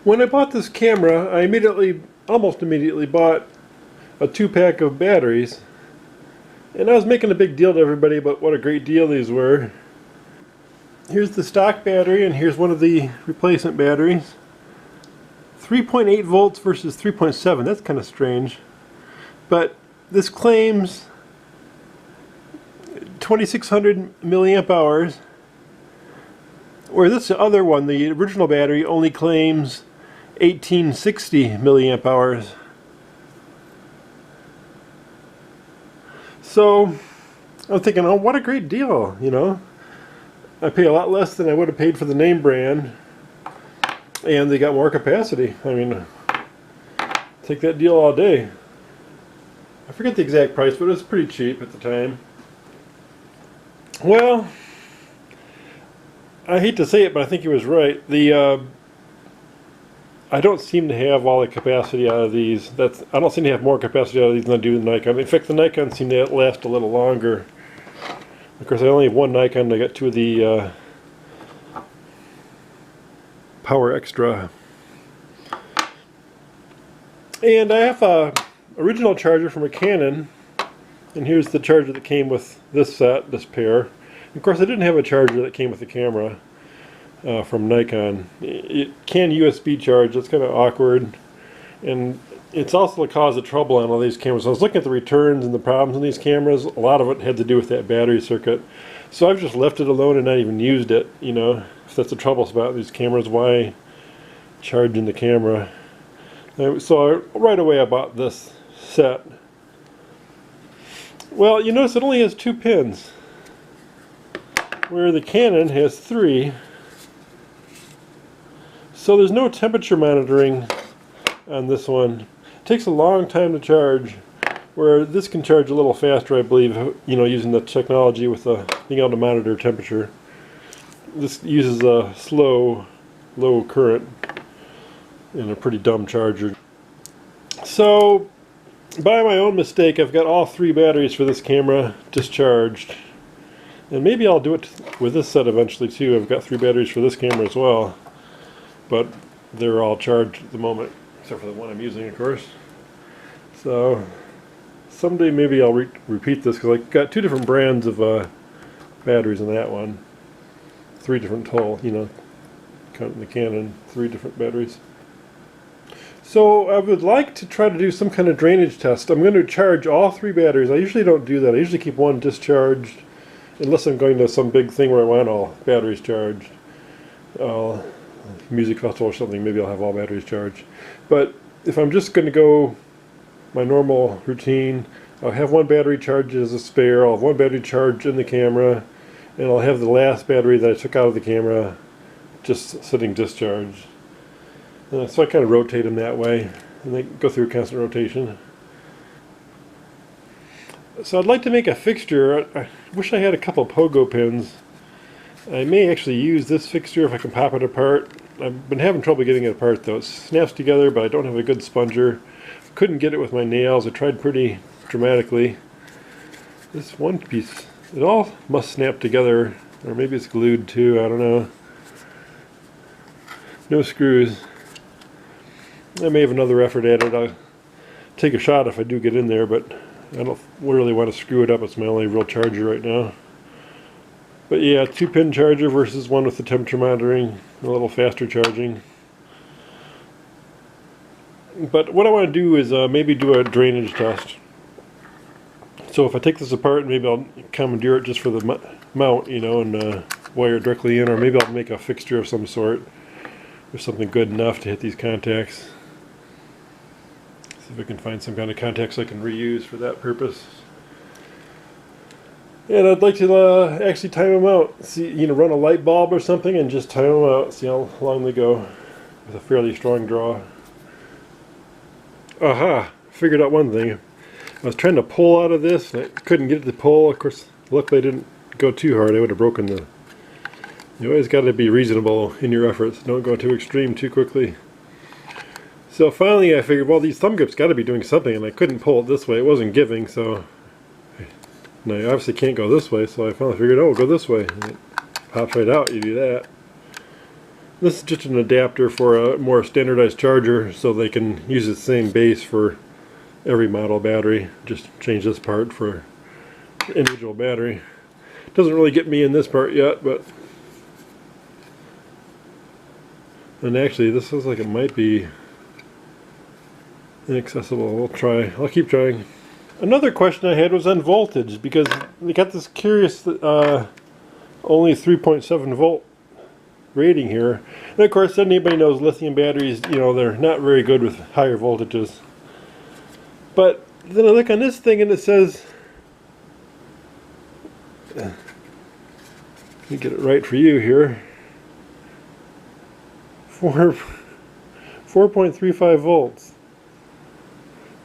When I bought this camera, I almost immediately bought a 2-pack of batteries. And I was making a big deal to everybody about what a great deal these were. Here's the stock battery, and here's one of the replacement batteries. 3.8 volts versus 3.7, that's kind of strange. But this claims 2600 milliamp hours, where this other one, the original battery, only claims 1860 milliamp hours. So I'm thinking, oh, what a great deal, you know. I pay a lot less than I would have paid for the name brand, and they got more capacity. I mean, take that deal all day. I forget the exact price, but it was pretty cheap at the time. Well, I hate to say it, but I think he was right. I don't seem to have all the capacity out of these. I don't seem to have more capacity out of these than I do the Nikon. In fact, the Nikon seem to last a little longer. Of course, I only have one Nikon. I got two of the PowerExtra. And I have a original charger from a Canon, and here's the charger that came with this pair. Of course, I didn't have a charger that came with the camera from Nikon. It can USB charge. It's kind of awkward, and it's also the cause of trouble on all these cameras. I was looking at the returns and the problems in these cameras. A lot of it had to do with that battery circuit. So I've just left it alone and not even used it. You know, if that's the trouble about these cameras, why charging the camera? So right away I bought this set. Well, you notice it only has 2 pins, where the Canon has 3. So there's no temperature monitoring on this one. It takes a long time to charge, where this can charge a little faster, I believe, you know, using the technology with being able to monitor temperature. This uses a slow, low current and a pretty dumb charger. So, by my own mistake, I've got all 3 batteries for this camera discharged. And maybe I'll do it with this set eventually too. I've got 3 batteries for this camera as well. But they're all charged at the moment, except for the one I'm using, of course. So someday maybe I'll repeat this, because I got 2 different brands of batteries in that one. 3 different total, you know, counting the Canon, 3 different batteries. So I would like to try to do some kind of drainage test. I'm going to charge all 3 batteries. I usually don't do that. I usually keep one discharged, unless I'm going to some big thing where I want all batteries charged. Music festival or something, maybe I'll have all batteries charged. But if I'm just going to go my normal routine, I'll have one battery charged as a spare, I'll have one battery charged in the camera, and I'll have the last battery that I took out of the camera just sitting discharged. So I kind of rotate them that way, and they go through constant rotation. So I'd like to make a fixture. I wish I had a couple pogo pins. I may actually use this fixture if I can pop it apart. I've been having trouble getting it apart though. It snaps together, but I don't have a good sponger. Couldn't get it with my nails. I tried pretty dramatically. This one piece, it all must snap together, or maybe it's glued too, I don't know. No screws. I may have another effort at it. I'll take a shot if I do get in there, but I don't really want to screw it up. It's my only real charger right now. But yeah, 2-pin charger versus one with the temperature monitoring, a little faster charging. But what I want to do is maybe do a drainage test. So if I take this apart, maybe I'll commandeer it just for the mount, you know, and wire it directly in, or maybe I'll make a fixture of some sort, or something good enough to hit these contacts. See if I can find some kind of contacts I can reuse for that purpose. And I'd like to actually time them out. See, you know, run a light bulb or something and just time them out. See how long they go with a fairly strong draw. Aha! Figured out one thing. I was trying to pull out of this and I couldn't get it to pull. Of course, luckily I didn't go too hard. I would have broken the... You always got to be reasonable in your efforts. Don't go too extreme too quickly. So finally I figured, well, these thumb grips got to be doing something, and I couldn't pull it this way. It wasn't giving, so... And I obviously can't go this way, so I finally figured, oh, go this way. And it pops right out, you do that. This is just an adapter for a more standardized charger, so they can use the same base for every model battery. Just change this part for individual battery. Doesn't really get me in this part yet, but... And actually, this looks like it might be inaccessible. We'll try. I'll keep trying. Another question I had was on voltage, because they got this curious only 3.7 volt rating here. And of course, anybody knows lithium batteries, you know, they're not very good with higher voltages. But then I look on this thing and it says, let me get it right for you here, 4.35 volts.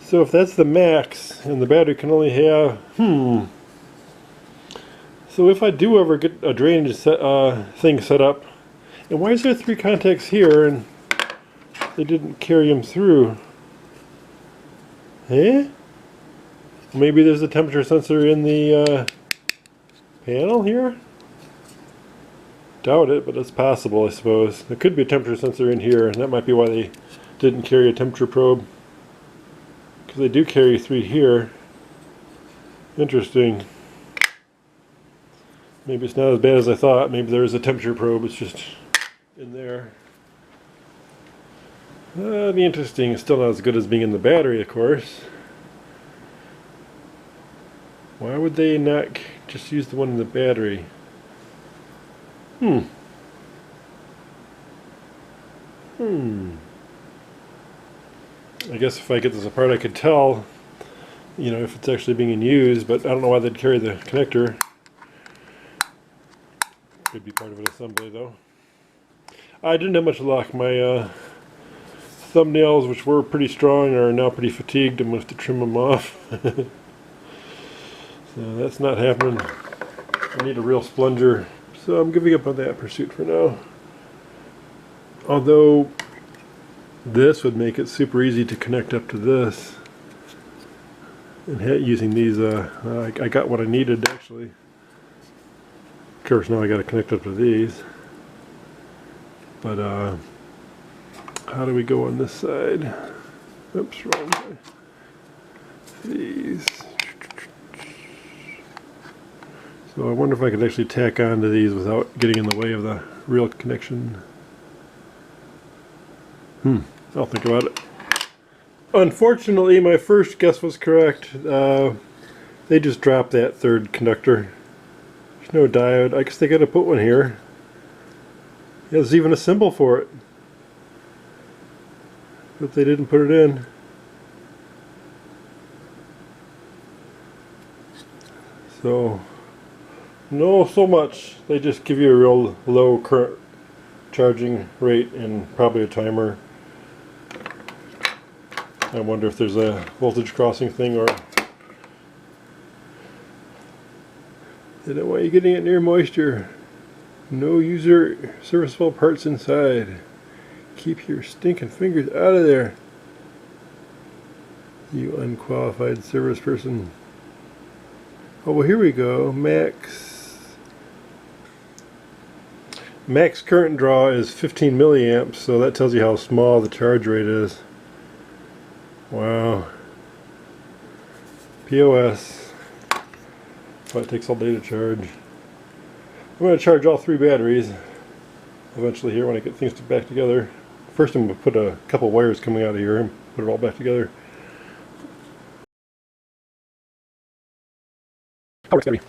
So if that's the max, and the battery can only have, So if I do ever get a drainage thing set up, and why is there 3 contacts here and they didn't carry them through? Eh? Maybe there's a temperature sensor in the panel here? Doubt it, but it's possible, I suppose. There could be a temperature sensor in here, and that might be why they didn't carry a temperature probe. Because they do carry 3 here. Interesting. Maybe it's not as bad as I thought. Maybe there is a temperature probe, it's just in there. That'd be interesting. It's still not as good as being in the battery, of course. Why would they not just use the one in the battery? I guess if I get this apart I could tell, you know, if it's actually being used, but I don't know why they'd carry the connector. Could be part of an assembly though. I didn't have much luck. My thumbnails, which were pretty strong, are now pretty fatigued. I'm going to have to trim them off. So that's not happening. I need a real splunger. So I'm giving up on that pursuit for now. Although this would make it super easy to connect up to this. And using these, I got what I needed actually. Of course now I got to connect up to these. But how do we go on this side? Oops, wrong way. These. So I wonder if I could actually tack onto these without getting in the way of the real connection. I'll think about it. Unfortunately, my first guess was correct. They just dropped that third conductor. There's no diode. I guess they gotta put one here. Yeah, there's even a symbol for it. But they didn't put it in. So, no so much. They just give you a real low current charging rate and probably a timer. I wonder if there's a voltage crossing thing, or they don't want you getting it near moisture. No user serviceable parts inside. Keep your stinking fingers out of there, you unqualified service person. Oh, well, here we go. Max current draw is 15 milliamps, so that tells you how small the charge rate is. Wow. POS. Well, it takes all day to charge. I'm going to charge all 3 batteries eventually here when I get things back together. First I'm going to put a couple wires coming out of here and put it all back together. PowerExtra.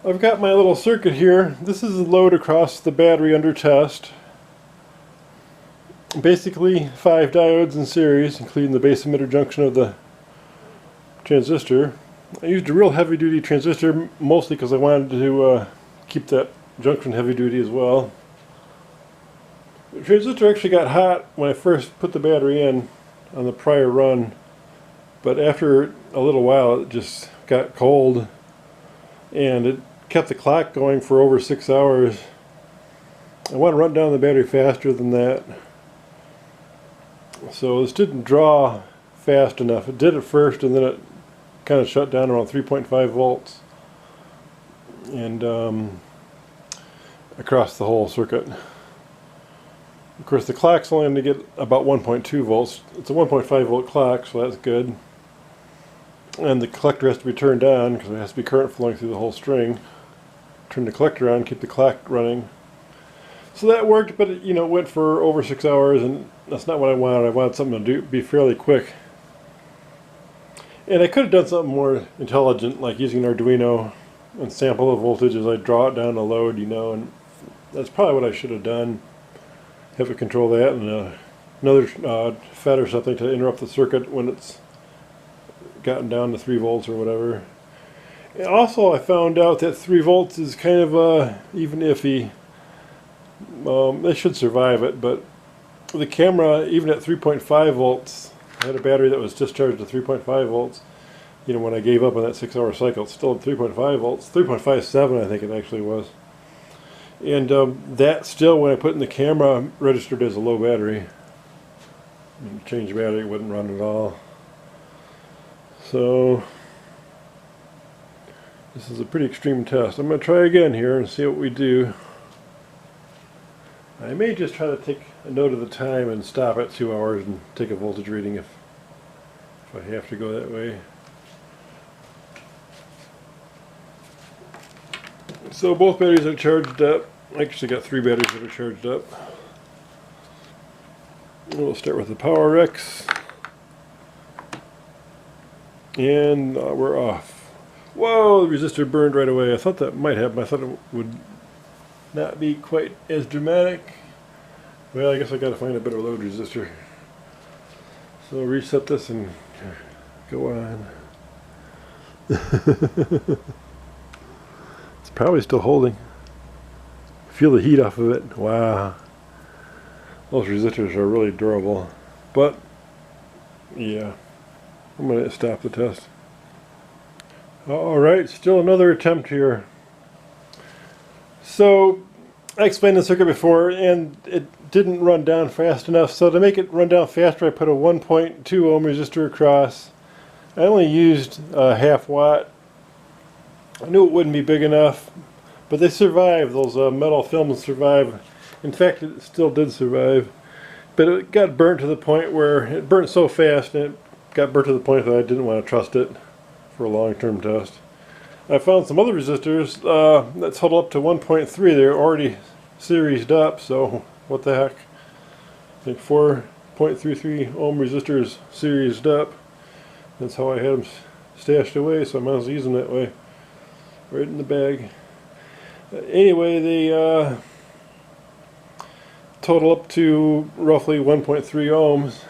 I've got my little circuit here. This is a load across the battery under test. Basically 5 diodes in series, including the base emitter junction of the transistor. I used a real heavy duty transistor mostly because I wanted to keep that junction heavy duty as well. The transistor actually got hot when I first put the battery in on the prior run, but after a little while it just got cold, and it kept the clock going for over 6 hours. I want to run down the battery faster than that. So this didn't draw fast enough. It did at first, and then it kind of shut down around 3.5 volts and across the whole circuit. Of course, the clock's only going to get about 1.2 volts. It's a 1.5 volt clock, so that's good. And the collector has to be turned on because it has to be current flowing through the whole string. Turn the collector on, keep the clock running. So that worked, but it went for over 6 hours, and that's not what I wanted. I wanted something to be fairly quick. And I could have done something more intelligent, like using an Arduino and sample the voltage as I draw it down the load, and that's probably what I should have done. Have it control that, and another FET or something to interrupt the circuit when it's gotten down to 3 volts or whatever. And also, I found out that 3 volts is kind of even iffy. They should survive it, but the camera, even at 3.5 volts, I had a battery that was discharged to 3.5 volts. When I gave up on that 6-hour cycle, it's still at 3.5 volts, 3.57 I think it actually was. And that still, when I put in the camera, registered as a low battery. Change the battery, it wouldn't run at all. So this is a pretty extreme test. I'm going to try again here and see what we do. I may just try to take a note of the time and stop at 2 hours and take a voltage reading if I have to go that way. So both batteries are charged up. I actually got 3 batteries that are charged up. We'll start with the PowerExtra. And we're off. Whoa, the resistor burned right away. I thought that might happen. I thought it would not be quite as dramatic. Well, I guess I gotta find a better load resistor. So reset this and go on. It's probably still holding. Feel the heat off of it. Wow. Those resistors are really durable. But, yeah. I'm going to stop the test. Alright, still another attempt here. So, I explained the circuit before, and it didn't run down fast enough. So to make it run down faster, I put a 1.2 ohm resistor across. I only used a half watt. I knew it wouldn't be big enough, but they survive. Those metal films survive. In fact, it still did survive. But it got burnt to the point where it burnt so fast, and it got burnt to the point that I didn't want to trust it for a long-term test. I found some other resistors that total up to 1.3. They're already seriesed up, so what the heck. I think 4.33 ohm resistors seriesed up. That's how I had them stashed away, so I might as well use them that way. Right in the bag. Anyway, they total up to roughly 1.3 ohms,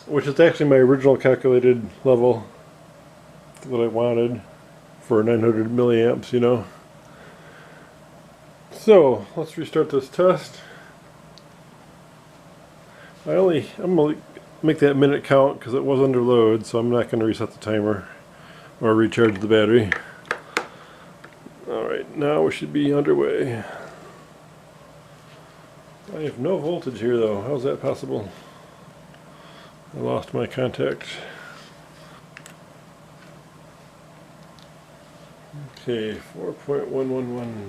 which is actually my original calculated level that I wanted for 900 milliamps, So let's restart this test. I'm going to make that minute count because it was under load, so I'm not going to reset the timer or recharge the battery. Alright, now we should be underway. I have no voltage here though. How's that possible? I lost my contact. Okay, 4.111.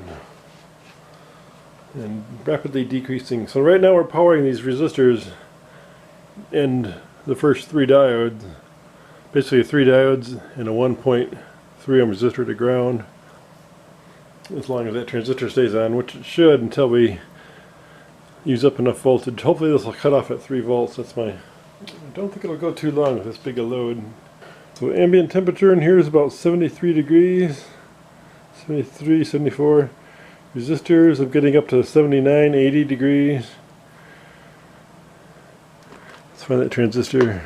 And rapidly decreasing. So right now we're powering these resistors and the first 3 diodes. Basically 3 diodes and a 1.3 ohm resistor to ground. As long as that transistor stays on, which it should until we use up enough voltage. Hopefully this will cut off at 3 volts. I don't think it'll go too long with this big a load. So ambient temperature in here is about 73 degrees. 73, 74. Resistors, I'm getting up to 79, 80 degrees. Let's find that transistor.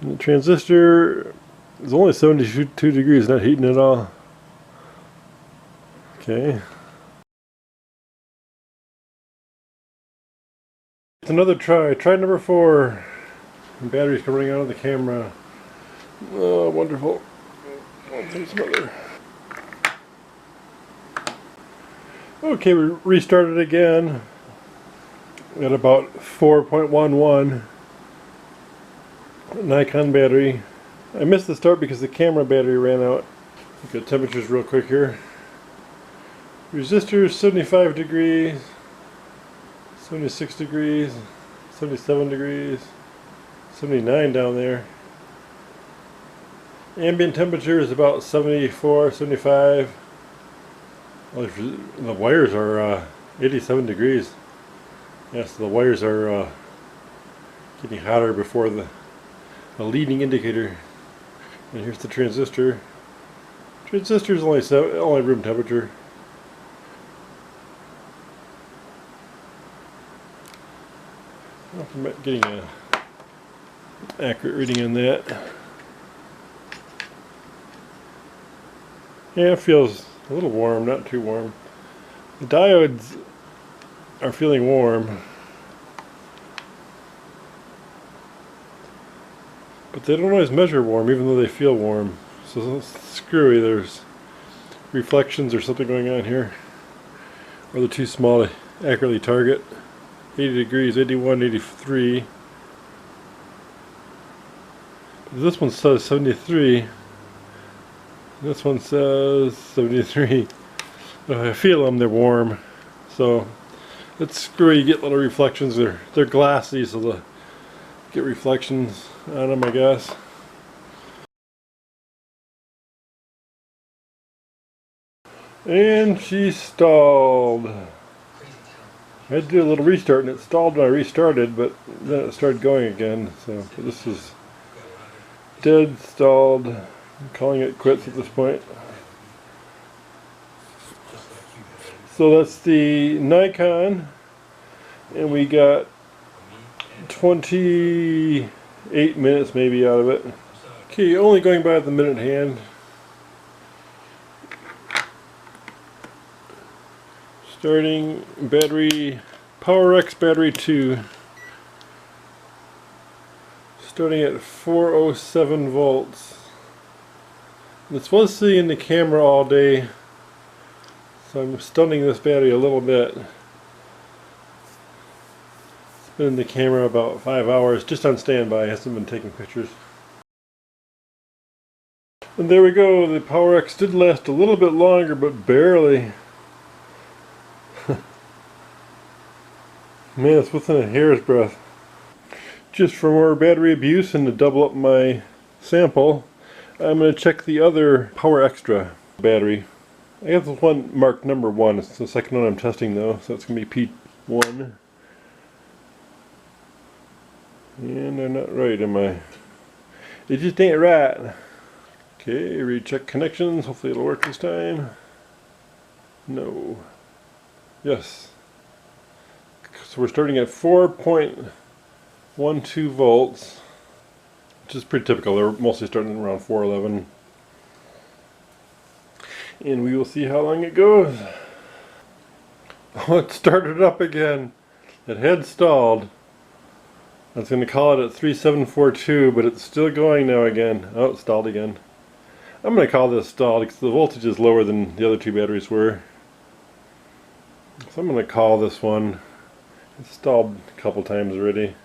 And the transistor is only 72 degrees, not heating at all. Okay. It's another try. Try number 4. The battery's coming out of the camera. Oh, wonderful. I'll take some other. Okay, we restarted again. at about 4.11 Nikon battery. I missed the start because the camera battery ran out. Look at temperatures real quick here. Resistor 75 degrees, 76 degrees, 77 degrees, 79 down there. Ambient temperature is about 74, 75. Well, the wires are 87 degrees. Yes, the wires are getting hotter before the leading indicator. And here's the transistor. Transistor is only room temperature. I'm getting an accurate reading on that. Yeah, it feels a little warm, not too warm. The diodes are feeling warm, but they don't always measure warm even though they feel warm. So it's screwy. There's reflections or something going on here, or they're too small to accurately target. 80 degrees, 81, 83. This one says 73. This one says 73. If I feel them, they're warm. So it's screwy. You get little reflections. They're glassy, so they'll get reflections on them, I guess. And she stalled. I had to do a little restart, and it stalled when I restarted, but then it started going again. So this is dead, stalled. I'm calling it quits at this point. So that's the Nikon, and we got 28 minutes maybe out of it. Okay, only going by the minute hand. Starting battery, PowerExtra battery 2. Starting at 407 volts. This was sitting in the camera all day, so I'm stunning this battery a little bit. It's been in the camera about 5 hours, just on standby. It hasn't been taking pictures. And there we go. The PowerExtra did last a little bit longer, but barely. Man, it's within a hair's breadth. Just for more battery abuse and to double up my sample, I'm going to check the other PowerExtra battery. I got this one marked number 1. It's the second one I'm testing though, so it's going to be P1. And I'm not right, am I? It just ain't right. Okay, recheck connections. Hopefully it'll work this time. No. Yes. So we're starting at 4.12 volts, which is pretty typical. They're mostly starting around 411. And we will see how long it goes. Oh, it started up again. It had stalled. I was going to call it at 3742, but it's still going now again. Oh, it stalled again. I'm going to call this stalled because the voltage is lower than the other two batteries were. So I'm going to call this one. It's stalled a couple times already.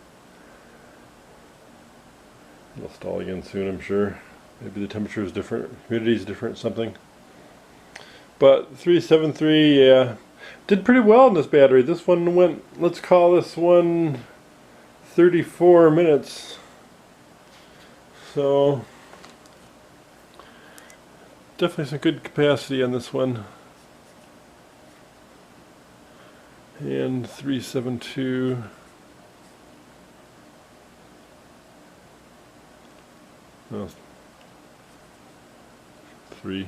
It'll stall again soon, I'm sure. Maybe the temperature is different, humidity is different, something. But 373, yeah, did pretty well in this battery. This one went, let's call this one 34 minutes. So definitely some good capacity on this one. And 372. No, 3-ish.